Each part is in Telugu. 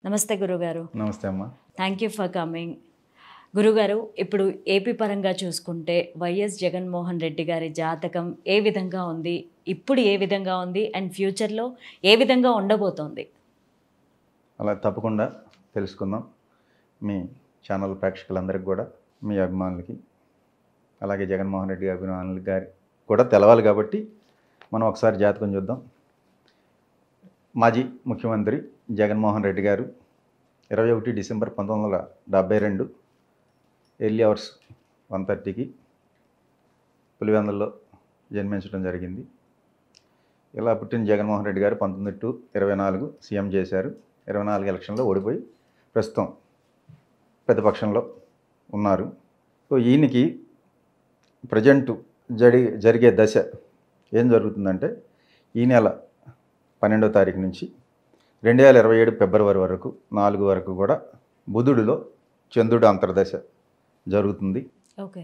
నమస్తే గురుగారు. నమస్తే అమ్మా. Thank you for coming. గురుగారు, ఇప్పుడు ఏపీ పరంగా చూసుకుంటే వైఎస్ జగన్మోహన్ రెడ్డి గారి జాతకం ఏ విధంగా ఉంది, ఇప్పుడు ఏ విధంగా ఉంది, అండ్ ఫ్యూచర్లో ఏ విధంగా ఉండబోతోంది? అలా తప్పకుండా తెలుసుకుందాం. మీ ఛానల్ ప్రేక్షకులందరికీ కూడా, మీ అభిమానులకి, అలాగే జగన్మోహన్ రెడ్డి గారి అభిమానులకి గారి కూడా తెలవాలి కాబట్టి మనం ఒకసారి జాతకం చూద్దాం. మాజీ ముఖ్యమంత్రి జగన్మోహన్ రెడ్డి గారు 21 డిసెంబర్ 1972 ఎర్లీ అవర్స్ 1:30కి పులివెందుల్లో జన్మించడం జరిగింది. ఇలా పుట్టిన జగన్మోహన్ రెడ్డి గారు 19 to 24 సీఎం చేశారు. 24 ఎలక్షన్లో ఓడిపోయి ప్రస్తుతం ప్రతిపక్షంలో ఉన్నారు. సో ఈయనకి ప్రజెంట్ జరిగే దశ ఏం జరుగుతుందంటే, ఈ నెల 12వ తారీఖు నుంచి 2027 ఫిబ్రవరి వరకు 4 వరకు కూడా బుధుడిలో చంద్రుడు అంతర్దశ జరుగుతుంది. ఓకే.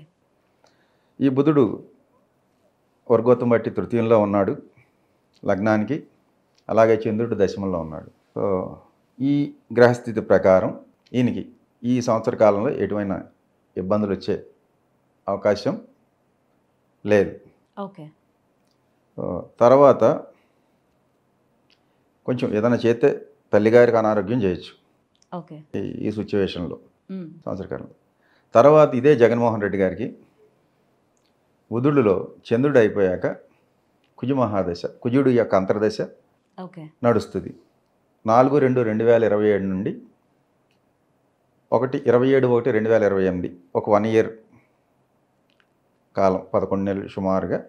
ఈ బుధుడు వర్గోత్తం బట్టి తృతీయంలో ఉన్నాడు లగ్నానికి, అలాగే చంద్రుడు దశమంలో ఉన్నాడు. సో ఈ గ్రహస్థితి ప్రకారం ఈయనకి ఈ సంవత్సర కాలంలో ఎటువంటి ఇబ్బందులు వచ్చే అవకాశం లేదు. ఓకే. తర్వాత కొంచెం ఏదైనా చేస్తే తల్లిగారికి అనారోగ్యం చేయొచ్చు ఓకే ఈ సిచ్యువేషన్లో సంవత్సరకాలంలో. తర్వాత ఇదే జగన్మోహన్ రెడ్డి గారికి బుధుడిలో చంద్రుడు అయిపోయాక కుజు మహాదశ, కుజుడు యొక్క అంతర్దశ ఓకే నడుస్తుంది. 4/2/2027 నుండి 1/27/1/2028 ఒక 1 ఇయర్ కాలం, 11 నెలలు సుమారుగా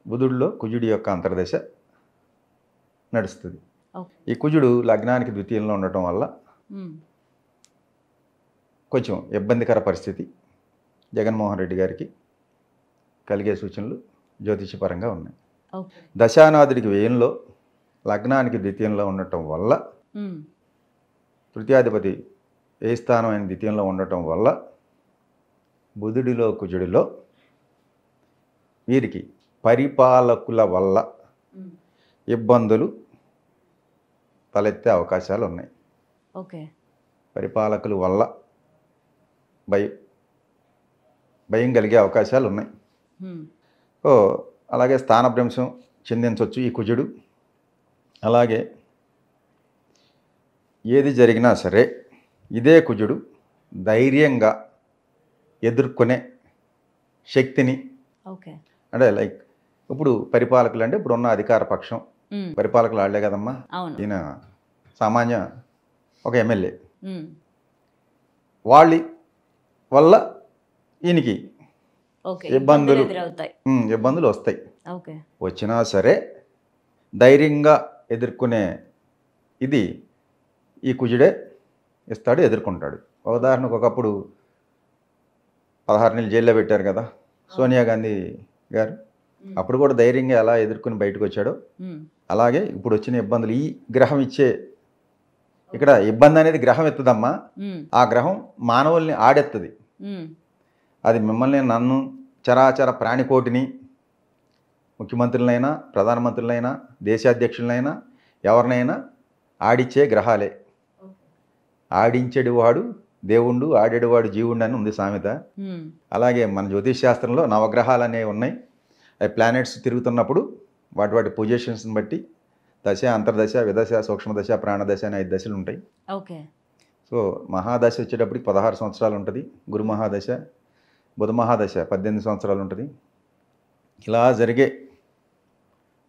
బుధుడిలో కుజుడి యొక్క అంతర్దశ నడుస్తుంది. ఈ కుజుడు లగ్నానికి ద్వితీయంలో ఉండటం వల్ల కొంచెం ఇబ్బందికర పరిస్థితి జగన్మోహన్ రెడ్డి గారికి కలిగే సూచనలు జ్యోతిషపరంగా ఉన్నాయి. దశానాథుడికి వ్యయంలో లగ్నానికి ద్వితీయంలో ఉండటం వల్ల, తృతీయాధిపతి ఏ స్థానం అయిన ద్వితీయంలో ఉండటం వల్ల బుధుడిలో కుజుడిలో వీరికి పరిపాలకుల వల్ల ఇబ్బందులు తలెత్తే అవకాశాలు ఉన్నాయి. ఓకే. పరిపాలకుల వల్ల భయం కలిగే అవకాశాలు ఉన్నాయి. సో అలాగే స్థానభ్రంశం చెందించవచ్చు ఈ కుజుడు. అలాగే ఏది జరిగినా సరే ఇదే కుజుడు ధైర్యంగా ఎదుర్కొనే శక్తిని, ఓకే, అంటే లైక్ ఇప్పుడు పరిపాలకులు అంటే ఇప్పుడున్న అధికార పక్షం పరిపాలకులు ఆడలే కదమ్మా. ఈయన సామాన్య ఒక ఎమ్మెల్యే, వాళ్ళ వల్ల ఈయనకి ఇబ్బందులు వస్తాయి. వచ్చినా సరే ధైర్యంగా ఎదుర్కొనే ఇది ఈ కుజుడే ఇస్తాడు, ఎదుర్కొంటాడు. ఉదాహరణకు ఒకప్పుడు 16 నెలలు జైల్లో పెట్టారు కదా సోనియా గాంధీ గారు. అప్పుడు కూడా ధైర్యంగా ఎలా ఎదుర్కొని బయటకు వచ్చాడో అలాగే ఇప్పుడు వచ్చిన ఇబ్బందులు ఈ గ్రహం ఇచ్చే, ఇక్కడ ఇబ్బంది అనేది గ్రహం ఎత్తుదమ్మా, ఆ గ్రహం మానవుల్ని ఆడెత్తది. అది మిమ్మల్ని, నన్ను, చరాచర ప్రాణికోటిని, ముఖ్యమంత్రులైనా ప్రధానమంత్రులైనా దేశాధ్యక్షులైనా ఎవరినైనా ఆడిచ్చే గ్రహాలే. ఆడించేటివాడు దేవుడు, ఆడేటివాడు జీవుడు అని ఉంది సామెత. అలాగే మన జ్యోతిష్ శాస్త్రంలో నవగ్రహాలు అనేవి ఉన్నాయి. అవి ప్లానెట్స్ తిరుగుతున్నప్పుడు వాటి పొజిషన్స్ని బట్టి దశ, అంతర్దశ, విదశ, సూక్ష్మదశ, ప్రాణదశ అనే 5 దశలు ఉంటాయి. ఓకే. సో మహాదశ వచ్చేటప్పటికి 16 సంవత్సరాలు ఉంటుంది. గురు మహాదశ, బుధ మహాదశ 18 సంవత్సరాలు ఉంటుంది. ఇలా జరిగే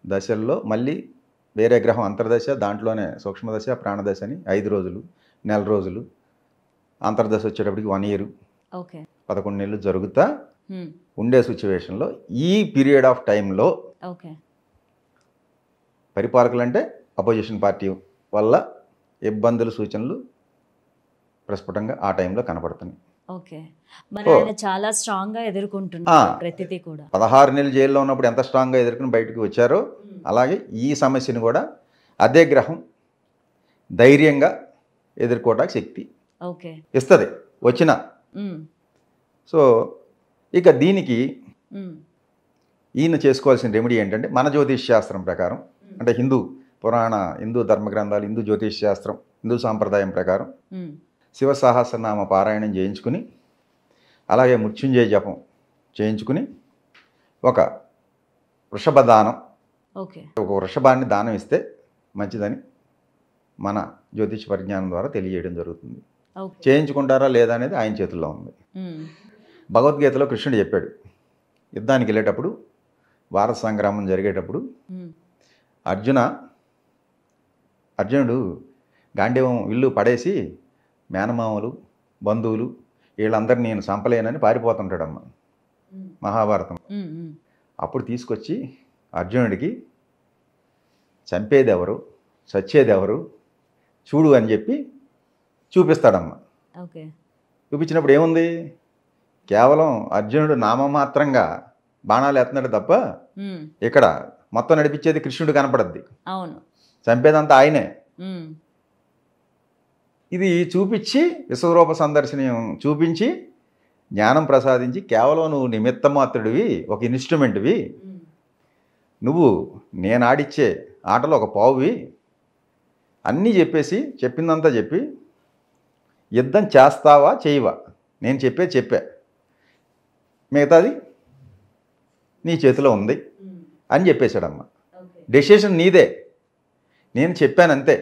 దశల్లో మళ్ళీ వేరే గ్రహం అంతర్దశ, దాంట్లోనే సూక్ష్మదశ, ప్రాణదశ అని 5 రోజులు, నెల రోజులు, అంతర్దశ వచ్చేటప్పటికి 1 ఇయర్, 11 నెలలు జరుగుతా ఉండే సిచ్యువేషన్లో ఈ పీరియడ్ ఆఫ్ టైంలో పరిపాలకులు అంటే అపోజిషన్ పార్టీ వల్ల ఇబ్బందులు, సూచనలు ప్రస్ఫుటంగా ఆ టైంలో కనపడుతున్నాయి. చాలా స్ట్రాంగ్ గా ఎదుర్కొంటున్నారు ప్రతిదీ కూడా. 16 నెలలు జైల్లో ఉన్నప్పుడు ఎంత స్ట్రాంగ్గా ఎదుర్కొని బయటకు వచ్చారో అలాగే ఈ సమస్యను కూడా అదే గ్రహం ధైర్యంగా ఎదుర్కోవడానికి శక్తి ఇస్తుంది వచ్చిన. సో ఇక దీనికి ఈయన చేసుకోవాల్సిన రెమెడీ ఏంటంటే, మన జ్యోతిష్ శాస్త్రం ప్రకారం, అంటే హిందూ పురాణ హిందూ ధర్మ గ్రంథాలు, హిందూ జ్యోతిష్ శాస్త్రం, హిందూ సాంప్రదాయం ప్రకారం ఉమ్, శివ సహస్రనామ పారాయణం చేయించుకుని, అలాగే మృత్యుంజయ జపం చేయించుకుని, ఒక వృషభ దానం, ఓకే. ఒక వృషభాన్ని దానం ఇస్తే మంచిదని మన జ్యోతిష పరిజ్ఞానం ద్వారా తెలియజేయడం జరుగుతుంది. ఓకే. చేయించుకుంటారా లేదా అనేది ఆయన చేతుల్లో ఉంది. ఉమ్, భగవద్గీతలో కృష్ణుడు చెప్పాడు, యుద్ధానికి వెళ్ళేటప్పుడు, భారత సంగ్రామం జరిగేటప్పుడు ఉమ్, అర్జునుడు గాంధీవం ఇల్లు పడేసి మేనమామలు, బంధువులు వీళ్ళందరినీ నేను చంపలేనని పారిపోతుంటాడమ్మ మహాభారతం. ఉమ్, ఉమ్, అప్పుడు తీసుకొచ్చి అర్జునుడికి చంపేది ఎవరు, చచ్చేది ఎవరు చూడు అని చెప్పి చూపిస్తాడమ్మ. ఓకే. చూపించినప్పుడు ఏముంది, కేవలం అర్జునుడు నామమాత్రంగా బాణాలు ఎత్తున్నాడు తప్ప ఉమ్, ఇక్కడ మొత్తం నడిపించేది కృష్ణుడు కనపడద్ది, అవును. చంపేదంతా ఆయనే. ఉమ్, ఇది చూపించి విశ్వరూప సందర్శనం చూపించి జ్ఞానం ప్రసాదించి, కేవలం నువ్వు నిమిత్త మాత్రుడివి, ఒక ఇన్స్ట్రుమెంట్వి, ఉమ్, నువ్వు నేను ఆడిచ్చే ఆటలో ఒక పావువి అన్నీ చెప్పేసి, చెప్పిందంతా చెప్పి యుద్ధం చేస్తావా చేయవా నేను చెప్పా, మిగతాది నీ చేతిలో ఉంది ఉమ్, అని చెప్పేశాడమ్మ. ఓకే. డెసిషన్ నీదే, నేను చెప్పానంతే,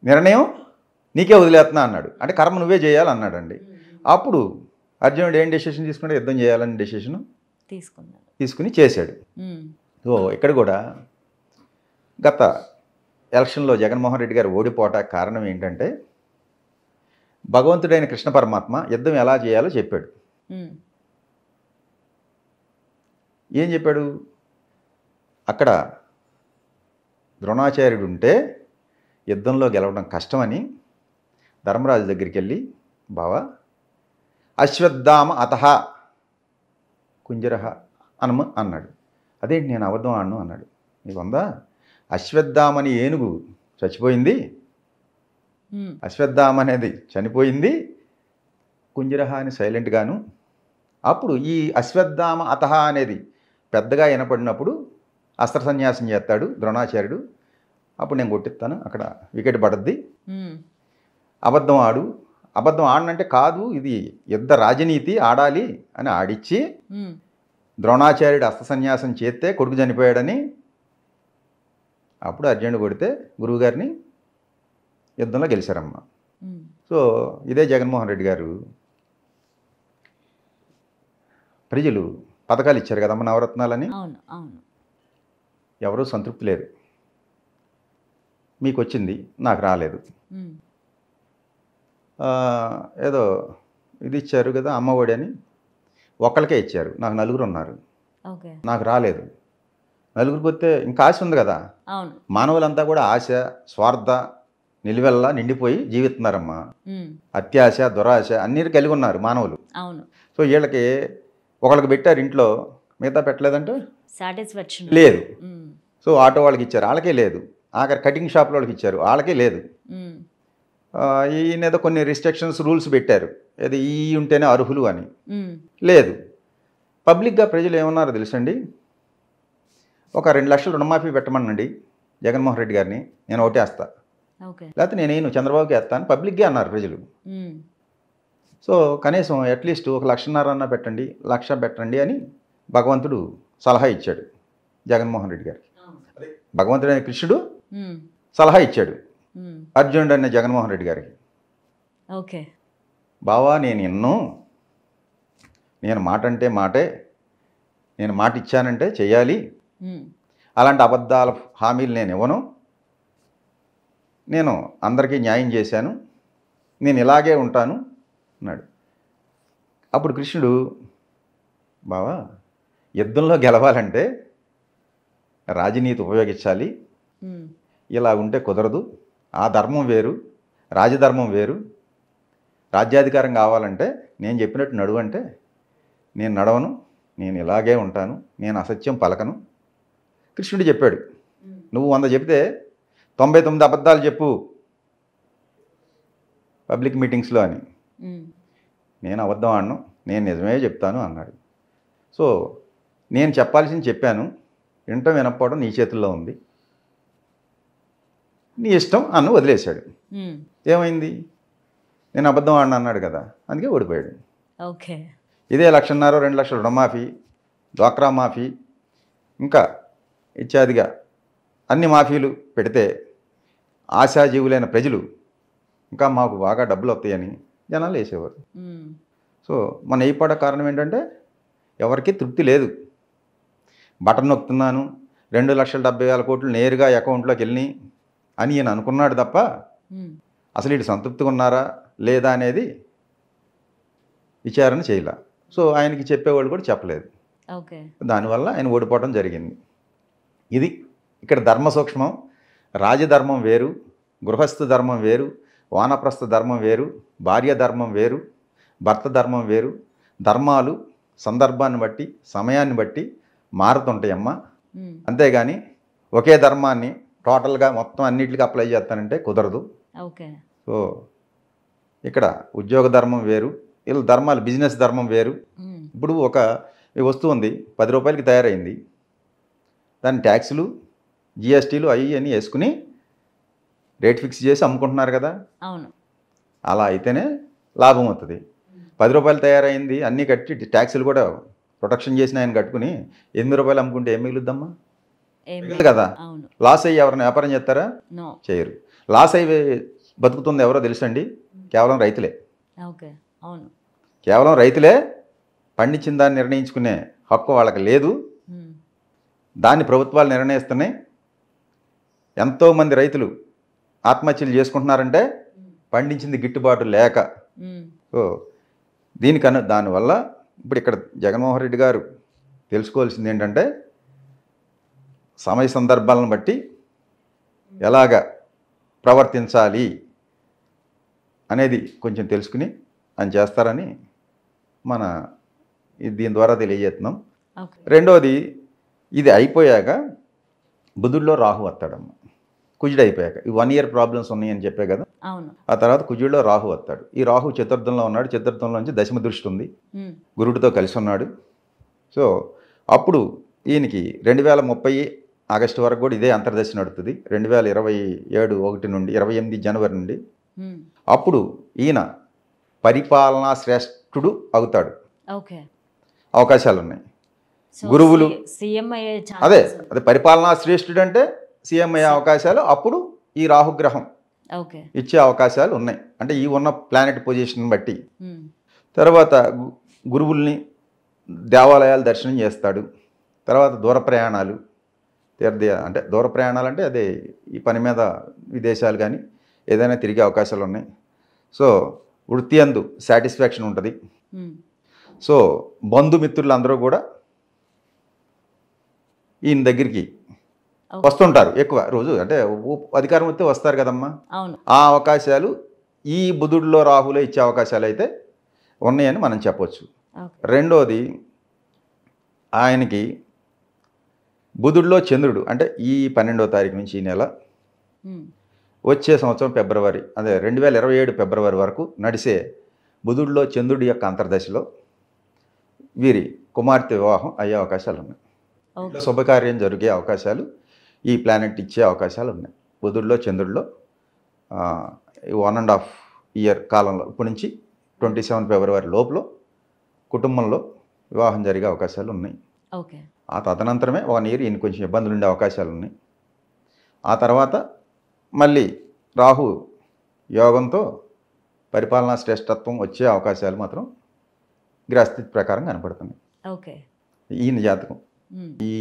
నిర్ణయం నీకే వదిలేస్తున్నా అన్నాడు. అంటే కర్మ నువ్వే చేయాలన్నాడండి. అప్పుడు అర్జునుడు ఏం డెసిషన్ తీసుకుంటే యుద్ధం చేయాలని డెసిషన్ తీసుకుని చేశాడు. సో ఇక్కడ కూడా గత ఎలక్షన్లో జగన్మోహన్ రెడ్డి గారు ఓడిపోవటానికి కారణం ఏంటంటే, భగవంతుడైన కృష్ణ పరమాత్మ యుద్ధం ఎలా చేయాలో చెప్పాడు. ఏం చెప్పాడు, అక్కడ ద్రోణాచార్యుడు ఉంటే యుద్ధంలో గెలవడం కష్టమని ధర్మరాజు దగ్గరికి వెళ్ళి, బావా అశ్వత్థామ అతహ కుంజరహ అనమ అన్నాడు. అదేంటి నేను అబద్ధం ఆడను అన్నాడు. నీకు ఉందా, అశ్వత్థామని ఏనుగు చచ్చిపోయింది, అశ్వత్థామ అనేది చనిపోయింది, కుంజరహ అని సైలెంట్గాను. అప్పుడు ఈ అశ్వత్థామ అతహ అనేది పెద్దగా వినపడినప్పుడు అస్త్ర సన్యాసం చేస్తాడు ద్రోణాచార్యుడు. అప్పుడు నేను కొట్టిస్తాను, అక్కడ వికెట్ పడద్ది, అబద్ధం ఆడు. అబద్ధం ఆడనంటే కాదు, ఇది యుద్ధ రాజనీతి, ఆడాలి అని ఆడిచ్చి ద్రోణాచార్యుడు అస్త్ర సన్యాసం చేస్తే కొడుకు చనిపోయాడని అప్పుడు అర్జునుడు కొడితే గురువుగారిని యుద్ధంలో గెలిచారమ్మ. సో ఇదే జగన్మోహన్ రెడ్డి గారు ప్రజలు పథకాలు ఇచ్చారు కదమ్మ, నవరత్నాలని. ఎవరూ సంతృప్తి లేరు. మీకు వచ్చింది, నాకు రాలేదు. ఏదో ఇది ఇచ్చారు కదా అమ్మఒడి అని, ఒక్కరికే ఇచ్చారు, నాకు నలుగురు ఉన్నారు, నాకు రాలేదు. నలుగురికి వస్తే ఇంకా ఆశ ఉంది కదా. మానవులంతా కూడా ఆశ, స్వార్థ నిలువెల్లా నిండిపోయి జీవిస్తున్నారమ్మా. అత్యాశ, దురాశ అన్నీ కలిగి ఉన్నారు మానవులు. సో వీళ్ళకి ఒకళ్ళకి పెట్టారు ఇంట్లో, మిగతా పెట్టలేదంటే సాటిస్ఫాక్షన్ లేదు. సో ఆటో వాళ్ళకి ఇచ్చారు, వాళ్ళకే లేదు. ఆఖరి కటింగ్ షాప్ వాళ్ళకి ఇచ్చారు, వాళ్ళకే లేదు. ఈయన ఏదో కొన్ని రిస్ట్రిక్షన్స్, రూల్స్ పెట్టారు, ఏదో ఈ ఉంటేనే అర్హులు అని, లేదు. పబ్లిక్గా ప్రజలు ఏమన్నారో తెలుసండి, ఒక 2 లక్షలు రుణమాఫీ పెట్టమనండి జగన్మోహన్ రెడ్డి గారిని, నేను ఓటేస్తా, లేకపోతే నేను చంద్రబాబుకి వేస్తాను పబ్లిక్గా అన్నారు ప్రజలు. సో కనీసం అట్లీస్ట్ 1,5,5,000 అన్నా పెట్టండి, 1,00,000 పెట్టండి అని భగవంతుడు సలహా ఇచ్చాడు జగన్మోహన్ రెడ్డి గారికి. భగవంతుడు అనే కృష్ణుడు సలహా ఇచ్చాడు అర్జునుడు అనే జగన్మోహన్ రెడ్డి గారికి. ఓకే బావా నేను మాట అంటే మాటే, నేను మాట ఇచ్చానంటే చెయ్యాలి, అలాంటి అబద్ధాల హామీలు నేను ఇవ్వను, నేను అందరికీ న్యాయం చేశాను, నేను ఇలాగే ఉంటాను అన్నాడు. అప్పుడు కృష్ణుడు, బావా యుద్ధంలో గెలవాలంటే రాజనీతి ఉపయోగించాలి, ఇలా ఉంటే కుదరదు, ఆ ధర్మం వేరు, రాజధర్మం వేరు, రాజ్యాధికారం కావాలంటే నేను చెప్పినట్టు నడువు అంటే నేను నడవను, నేను ఇలాగే ఉంటాను, నేను అసత్యం పలకను. కృష్ణుడు చెప్పాడు, నువ్వు 100 చెప్తే 99 అబద్ధాలు చెప్పు పబ్లిక్ మీటింగ్స్లో అని. నేను అబద్ధం ఆడను, నేను నిజమే చెప్తాను అన్నాడు. సో నేను చెప్పాల్సింది చెప్పాను, వినటం వినకపోవడం నీ చేతుల్లో ఉంది. నీ ఇష్టం అన్న వదిలేశాడు. ఉమ్. ఏమైంది? నేను అబద్ధం ఆడిన అన్నాడు కదా, అందుకే ఓడిపోయాడు. ఓకే. ఇదే 1,50,000 2 లక్షల రుణమాఫీ, డ్వాక్రా మాఫీ, ఇంకా ఇత్యాదిగా అన్ని మాఫీలు పెడితే ఆశాజీవులైన ప్రజలు ఇంకా మాకు బాగా డబ్బులు వస్తాయని జనాలు వేసేవారు. ఉమ్. సో మన వేయపడ కారణం ఏంటంటే ఎవరికి తృప్తి లేదు. బటన్ నొక్కుతున్నాను 2,70,000 కోట్లు నేరుగా అకౌంట్లోకి వెళ్ళినాయి అని ఈయన అనుకున్నాడు తప్ప ఉమ్. అసలు వీడు సంతృప్తిగా ఉన్నారా లేదా అనేది విచారణ చేయలే. సో ఆయనకి చెప్పేవాళ్ళు కూడా చెప్పలేదు. ఓకే. దానివల్ల ఆయన ఓడిపోవడం జరిగింది. ఇది ఇక్కడ ధర్మ సూక్ష్మం. రాజధర్మం వేరు, గృహస్థ ధర్మం వేరు, వానప్రస్థ ధర్మం వేరు, భార్య ధర్మం వేరు, భర్త ధర్మం వేరు. ధర్మాలు సందర్భాన్ని బట్టి సమయాన్ని బట్టి మారుతుంటాయమ్మా. ఉమ్. అంతేగాని ఒకే ధర్మాన్ని టోటల్గా మొత్తం అన్నిటికీ అప్లై చేస్తానంటే కుదరదు. ఓకే. సో ఇక్కడ ఉద్యోగ ధర్మం వేరు, వీళ్ళ ధర్మాలు బిజినెస్ ధర్మం వేరు. ఉమ్. ఇప్పుడు ఒక వస్తువు ఉంది 10 రూపాయలకి తయారైంది, దాని ట్యాక్సులు జిఎస్టీలు అవి అని వేసుకుని రేట్ ఫిక్స్ చేసి అమ్ముకుంటున్నారు కదా. అవును. అలా అయితేనే లాభం అవుతుంది. 10 రూపాయలు తయారైంది అన్నీ కట్టి ట్యాక్సులు కూడా ప్రొటెక్షన్ చేసిన ఆయన కట్టుకుని 8 రూపాయలు అమ్ముకుంటే ఏం మిగులుద్దమ్మా? మిగలదు కదా. అవును. లాస్ అయ్యి ఎవరైనా వ్యాపారం చేస్తారా? నో. చేయరు. లాస్ అయ్యి బతుకుతుంది ఎవరో తెలుసండి? కేవలం రైతులే. ఓకే. అవును. కేవలం రైతులే పండించిన దాన్ని నిర్ణయించుకునే హక్కు వాళ్ళకి లేదు. ఉమ్. దాన్ని ప్రభుత్వాలు నిర్ణయిస్తున్నాయి. ఎంతోమంది రైతులు ఆత్మహత్యలు చేసుకుంటున్నారంటే పండించింది గిట్టుబాటు లేక. ఉమ్. సో దానివల్ల ఇప్పుడు ఇక్కడ జగన్మోహన్ రెడ్డి గారు తెలుసుకోవాల్సింది ఏంటంటే సమయ సందర్భాలను బట్టి ఎలాగ ప్రవర్తించాలి అనేది కొంచెం తెలుసుకుని ఆయన చేస్తారని మన దీని ద్వారా తెలియజేస్తున్నాం. ఓకే. రెండోది, ఇది అయిపోయాక బుధుడిలో రాహు వస్తాడమ్మ. కుజుడు అయిపోయాక ఈ 1 ఇయర్ ప్రాబ్లమ్స్ ఉన్నాయని చెప్పే కదా. అవును. ఆ తర్వాత కుజుడిలో రాహు వస్తాడు. ఈ రాహు చతుర్థంలో ఉన్నాడు. చతుర్థంలో నుంచి దశమ దృష్టి ఉంది, ఉమ్. గురుడితో కలిసి ఉన్నాడు. సో అప్పుడు ఈయనకి 2030 ఆగస్టు వరకు కూడా ఇదే అంతర్దశ నడుస్తుంది. 2027 1 నుండి 28 జనవరి నుండి. ఉమ్. అప్పుడు ఈయన పరిపాలనా శ్రేష్ఠుడు అవుతాడు. ఓకే. అవకాశాలు ఉన్నాయి. సో గురువులు సీఎం అయ్యే అదే ఛాన్సెస్. అదే పరిపాలనా శ్రేష్ఠుడు అంటే సీఎం అయ్యే అవకాశాలు అప్పుడు ఈ రాహుగ్రహం ఓకే. ఇచ్చే అవకాశాలు ఉన్నాయి. అంటే ఈ ఉన్న ప్లానెట్ పొజిషన్ బట్టి. ఉమ్. తర్వాత గురువుల్ని దేవాలయాలు దర్శనం చేస్తాడు. తర్వాత దూర ప్రయాణాలు అంటే దూర ప్రయాణాలు అంటే అదే ఈ పని మీద విదేశాలు కానీ ఏదైనా తిరిగే అవకాశాలు ఉన్నాయి. సో వృత్తి అందు సాటిస్ఫాక్షన్ ఉంటుంది. ఉమ్. సో బంధుమిత్రులు అందరూ కూడా ఈయన దగ్గరికి ఓకే. వస్తుంటారు ఎక్కువ రోజు. అంటే అధికారం వస్తే వస్తారు కదమ్మా. అవును. ఆ అవకాశాలు ఈ బుధుడిలో రాహులో ఇచ్చే అవకాశాలు అయితే ఉన్నాయని మనం చెప్పొచ్చు. ఓకే. రెండోది, ఆయనకి బుధుడిలో చంద్రుడు అంటే ఈ 12వ తారీఖు నుంచి ఈ నెల ఉమ్. వచ్చే సంవత్సరం ఫిబ్రవరి, అదే 2027 ఫిబ్రవరి వరకు నడిసే బుధుడిలో చంద్రుడి యొక్క అంతర్దశలో వీరి కుమార్తె వివాహం అయ్యే అవకాశాలు ఉన్నాయి. ఓకే. శుభకార్యం జరిగే అవకాశాలు ఈ ప్లానెట్ ఇచ్చే అవకాశాలు ఉన్నాయి. బుధుడిలో చంద్రుడిలో 1.5 ఇయర్ కాలంలో ఇప్పటి నుంచి 27 ఫిబ్రవరి లోపల కుటుంబంలో వివాహం జరిగే అవకాశాలు ఉన్నాయి. ఓకే. ఆ తదనంతరమే 1 ఇయర్ ఈయన కొంచెం ఇబ్బందులు ఉండే అవకాశాలు ఉన్నాయి. ఆ తర్వాత మళ్ళీ రాహు యోగంతో పరిపాలనా శ్రేష్టత్వం వచ్చే అవకాశాలు మాత్రం గ్రహస్థితి ప్రకారం కనపడుతున్నాయి. ఓకే. ఈయన జాతకం ఉమ్. ఈ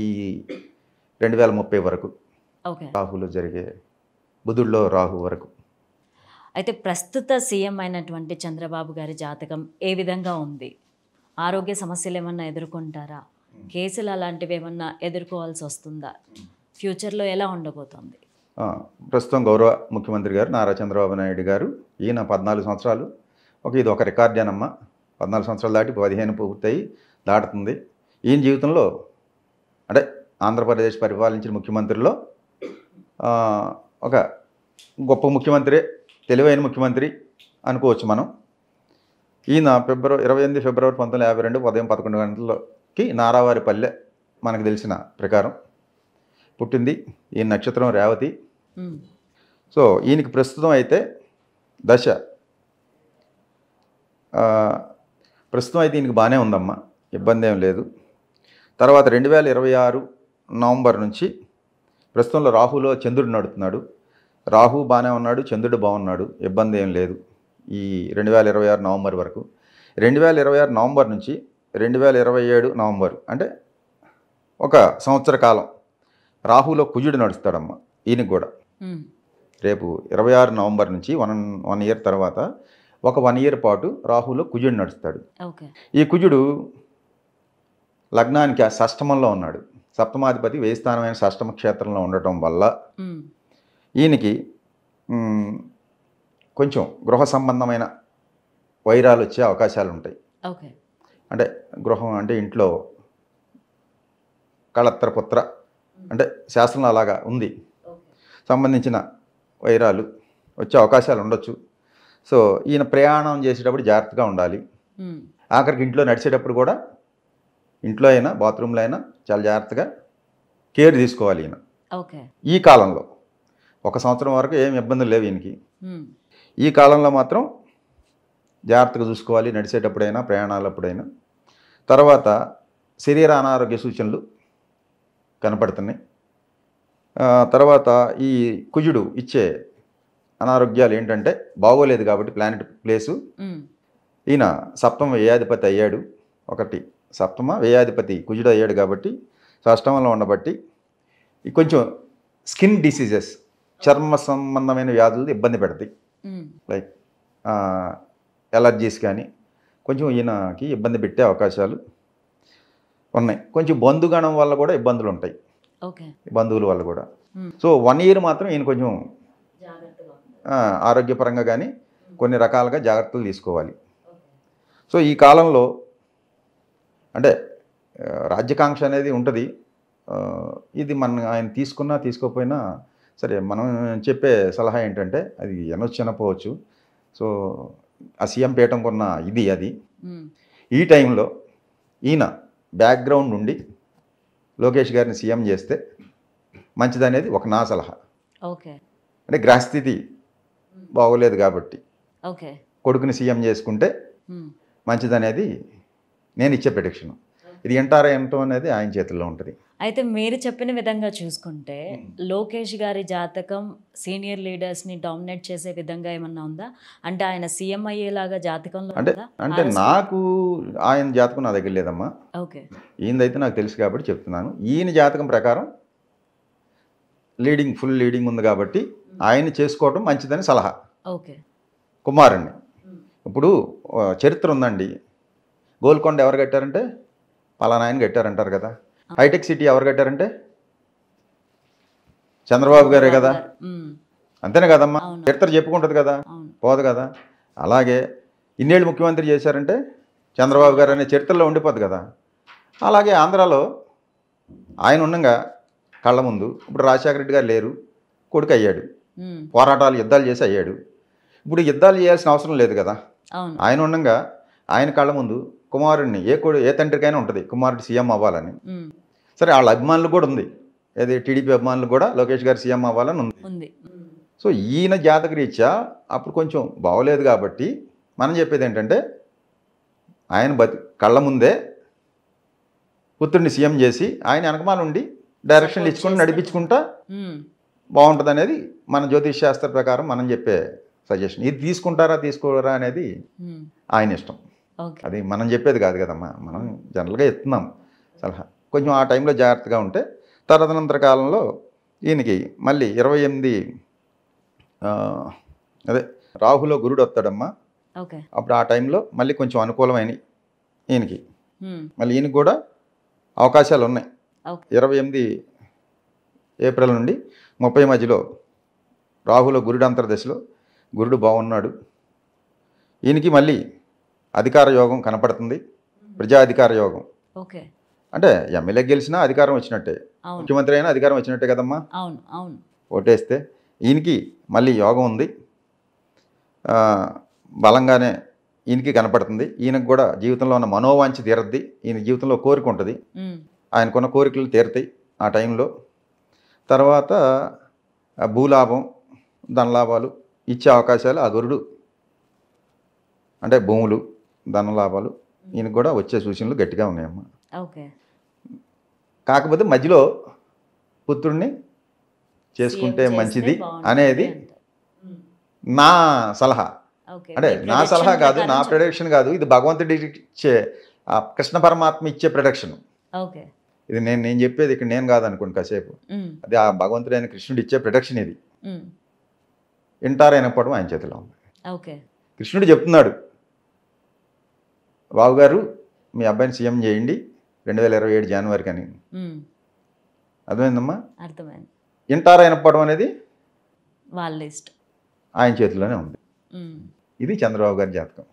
2030 వరకు ఓకే. రాహులో జరిగే బుధుడిలో రాహు వరకు. అయితే ప్రస్తుత సీఎం అయినటువంటి చంద్రబాబు గారి జాతకం ఏ విధంగా ఉంది? ఆరోగ్య సమస్యలు ఏమన్నా ఎదుర్కొంటారా? కేసులు అలాంటివి ఏమన్నా ఎదుర్కోవాల్సి వస్తుందా? ఫ్యూచర్లో ఎలా ఉండబోతోంది? ప్రస్తుతం గౌరవ ముఖ్యమంత్రి గారు నారా చంద్రబాబు నాయుడు గారు ఈయన 14 సంవత్సరాలు ఇది ఒక రికార్డేనమ్మా. 14 సంవత్సరాలు దాటి 15 పూర్తయి దాటుతుంది. ఈయన జీవితంలో అంటే ఆంధ్రప్రదేశ్ పరిపాలించిన ముఖ్యమంత్రుల్లో ఒక గొప్ప ముఖ్యమంత్రి, తెలివైన ముఖ్యమంత్రి అనుకోవచ్చు మనం. ఈయన 28 ఫిబ్రవరి 1952 ఉదయం 11 గంటలకి నారావారిపల్లె మనకు తెలిసిన ప్రకారం పుట్టింది. ఈ నక్షత్రం రేవతి. ఉమ్. సో ఈయనకి ప్రస్తుతం అయితే దశ ప్రస్తుతం అయితే ఈయనకి బాగానే ఉందమ్మా, ఇబ్బంది ఏం లేదు. తర్వాత 2026 నవంబర్ నుంచి ప్రస్తుతంలో రాహులో చంద్రుడు నడుస్తున్నాడు. రాహు బాగానే ఉన్నాడు, చంద్రుడు బాగున్నాడు, ఇబ్బంది ఏం లేదు ఈ 2026 నవంబర్ వరకు. 2026 నవంబర్ నుంచి 2027 నవంబర్ అంటే ఒక సంవత్సర కాలం రాహులో కుజుడు నడుస్తాడమ్మా ఈయనకి కూడా. రేపు 26 నవంబర్ నుంచి వన్ ఇయర్ తర్వాత ఒక 1 ఇయర్ పాటు రాహులో కుజుడు నడుస్తాడు. ఈ కుజుడు లగ్నానికి షష్టమంలో ఉన్నాడు. సప్తమాధిపతి వ్యయ స్థానమైన షష్టమ క్షేత్రంలో ఉండటం వల్ల ఈయనకి కొంచెం గృహ సంబంధమైన వైరాలు వచ్చే అవకాశాలు ఉంటాయి. అంటే గృహం అంటే ఇంట్లో కళత్ర పుత్ర అంటే శాస్త్రంలో అలాగా ఉంది, సంబంధించిన వైరాలు వచ్చే అవకాశాలు ఉండొచ్చు. సో ఈయన ప్రయాణం చేసేటప్పుడు జాగ్రత్తగా ఉండాలి. ఆఖరికి ఇంట్లో నడిచేటప్పుడు కూడా ఇంట్లో అయినా బాత్రూంలో అయినా చాలా జాగ్రత్తగా కేర్ తీసుకోవాలి ఈయన. ఈ కాలంలో 1 సంవత్సరం వరకు ఏం ఇబ్బందులు లేవు ఈయనకి. ఈ కాలంలో మాత్రం జాగ్రత్తగా చూసుకోవాలి నడిచేటప్పుడైనా ప్రయాణాలప్పుడైనా. తర్వాత శరీర అనారోగ్య సూచనలు కనపడుతున్నాయి. తర్వాత ఈ కుజుడు ఇచ్చే అనారోగ్యాలు ఏంటంటే బాగోలేదు కాబట్టి ప్లానెట్ ప్లేసు ఈయన సప్తమ వ్యయాధిపతి అయ్యాడు. ఒకటి సప్తమ వ్యయాధిపతి కుజుడు అయ్యాడు కాబట్టి షష్టమంలో ఉండబట్టి కొంచెం స్కిన్ డిసీజెస్ చర్మ సంబంధమైన వ్యాధులు ఇబ్బంది పెడతాయి. లైక్ ఎలర్జీస్ కానీ కొంచెం ఈయనకి ఇబ్బంది పెట్టే అవకాశాలు ఉన్నాయి. కొంచెం బంధుగణం వల్ల కూడా ఇబ్బందులు ఉంటాయి, బంధువుల వల్ల కూడా. సో 1 ఇయర్ మాత్రం ఈయన కొంచెం ఆరోగ్యపరంగా కానీ కొన్ని రకాలుగా జాగ్రత్తలు తీసుకోవాలి. సో ఈ కాలంలో అంటే రాజ్యకాంక్ష అనేది ఉంటుంది. ఇది ఆయన తీసుకున్నా తీసుకోకపోయినా సరే, మనం చెప్పే సలహా ఏంటంటే అది ఎనొచ్చనపోవచ్చు. సో ఆ సీఎం పీఠం కొన్న అది ఈ టైంలో ఈయన బ్యాక్గ్రౌండ్ నుండి లోకేష్ గారిని సీఎం చేస్తే మంచిదనేది ఒక నా సలహా. అంటే గ్రహస్థితి బాగోలేదు కాబట్టి కొడుకుని సీఎం చేసుకుంటే మంచిదనేది నేను ఇచ్చే ప్రెడిక్షన్. ఇది ఎంటారా ఏంటో అనేది ఆయన చేతుల్లో ఉంటుంది. అయితే మీరు చెప్పిన విధంగా చూసుకుంటే లోకేష్ గారి జాతకం సీనియర్ లీడర్స్ని డామినేట్ చేసే విధంగా ఏమన్నా ఉందా? అంటే ఆయన సీఎం అయ్యేలాగా జాతకంలో అంటే నాకు ఆయన జాతకం నా దగ్గర లేదమ్మా. ఈయనదైతే నాకు తెలుసు కాబట్టి చెప్తున్నాను. ఈయన జాతకం ప్రకారం ఫుల్ లీడింగ్ ఉంది కాబట్టి ఆయన చేసుకోవటం మంచిదని సలహా. కుమారుణ్ణి ఇప్పుడు చరిత్ర ఉందండి. గోల్కొండ ఎవరు కట్టారంటే పలానా ఆయన కట్టారంటారు కదా. హైటెక్ సిటీ ఎవరు కట్టారంటే చంద్రబాబు గారే కదా. అంతేనే కదమ్మా, చరిత్ర చెప్పుకుంటుంది కదా, పోదు కదా. అలాగే ఇన్నేళ్ళు ముఖ్యమంత్రి చేశారంటే చంద్రబాబు గారు అనే చరిత్రలో ఉండిపోద్ది కదా. అలాగే ఆంధ్రాలో ఆయన ఉండగా కళ్ళ ముందు ఇప్పుడు రాజశేఖర రెడ్డి గారు లేరు, కొడుకు అయ్యాడు, పోరాటాలు యుద్ధాలు చేసి అయ్యాడు. ఇప్పుడు యుద్ధాలు చేయాల్సిన అవసరం లేదు కదా. ఆయన ఉండగా ఆయన కళ్ళ ముందు కుమారుడిని ఏ తండ్రికైనా ఉంటుంది కుమారుడు సీఎం అవ్వాలని. సరే వాళ్ళ అభిమానులు కూడా ఉంది, ఏది టీడీపీ అభిమానులు కూడా లోకేష్ గారు సీఎం అవ్వాలని ఉంది. సో ఈయన జాతక రీత్యా అప్పుడు కొంచెం బాగోలేదు కాబట్టి మనం చెప్పేది ఏంటంటే ఆయన కళ్ళ ముందే పుత్రుడిని సీఎం చేసి ఆయన వెనకమాల ఉండి డైరెక్షన్లు ఇచ్చుకుంటూ నడిపించుకుంటా బాగుంటుంది అనేది మన జ్యోతిష్ శాస్త్ర ప్రకారం మనం చెప్పే సజెషన్. ఇది తీసుకుంటారా తీసుకోరా అనేది ఆయన ఇష్టం, అది మనం చెప్పేది కాదు కదమ్మా. మనం జనరల్గా ఇస్తున్నాం సలహా. కొంచెం ఆ టైంలో జాగ్రత్తగా ఉంటే తదనంతర కాలంలో ఈయనకి మళ్ళీ 28 రాహులో గురుడు వస్తాడమ్మా. అప్పుడు ఆ టైంలో మళ్ళీ కొంచెం అనుకూలమైన ఈయనకి మళ్ళీ ఈయనకి కూడా అవకాశాలు ఉన్నాయి. 28 ఏప్రిల్ నుండి 30 మధ్యలో రాహులో గురుడు అంతర్దశలో గురుడు బాగున్నాడు. ఈయనకి మళ్ళీ అధికార యోగం కనపడుతుంది, ప్రజా అధికార యోగం. అంటే ఎమ్మెల్యే గెలిచినా అధికారం వచ్చినట్టే, ముఖ్యమంత్రి అయినా అధికారం వచ్చినట్టే కదమ్మా. ఓటేస్తే ఈయనకి మళ్ళీ యోగం ఉంది, బలంగానే ఈయనకి కనపడుతుంది. ఈయనకు కూడా జీవితంలో ఉన్న మనోవాంఛ తీరద్ది, ఈయన జీవితంలో కోరిక ఉంటుంది, ఆయనకున్న కోరికలు తీరుతాయి ఆ టైంలో. తర్వాత భూలాభం ధనలాభాలు ఇచ్చే అవకాశాలు ఆ గురుడు, అంటే భూములు, ధనలాభాలు ఈయనకు కూడా వచ్చే సూచనలు గట్టిగా ఉన్నాయమ్మా. ఓకే. కాకపోతే మధ్యలో పుత్రుడిని చేసుకుంటే సీఎం మంచిది చేస్తే బాగుంటుంది అనేది అంటారు. నా సలహా. ఓకే. అంటే మీ నా prediction సలహా కాదు, ప్రకారం నా చెప్పండి. ప్రొడక్షన్ కాదు, ఇది భగవంతుడి ఇచ్చే ఆ కృష్ణ పరమాత్మ ఇచ్చే ప్రొడక్షన్. ఓకే. ఇది నేను చెప్పేది ఇక్కడ నేను కాదనుకోండి కాసేపు, అది ఆ భగవంతుడైన కృష్ణుడు ఇచ్చే ప్రొడక్షన్ ఇది. వింటారైనప్పడం ఆయన చేతిలో ఉంది. ఓకే. కృష్ణుడు చెప్తున్నాడు, బాబుగారు మీ అబ్బాయిని సీఎం చేయండి 2027 జనవరికి అని. అర్థమైందమ్మా? అర్థమైంది. వింటారైనప్పడం అనేది వాళ్ళ ఇష్టం. ఆయన చేతిలోనే ఉంది. ఇది చంద్రబాబు గారి జాతకం.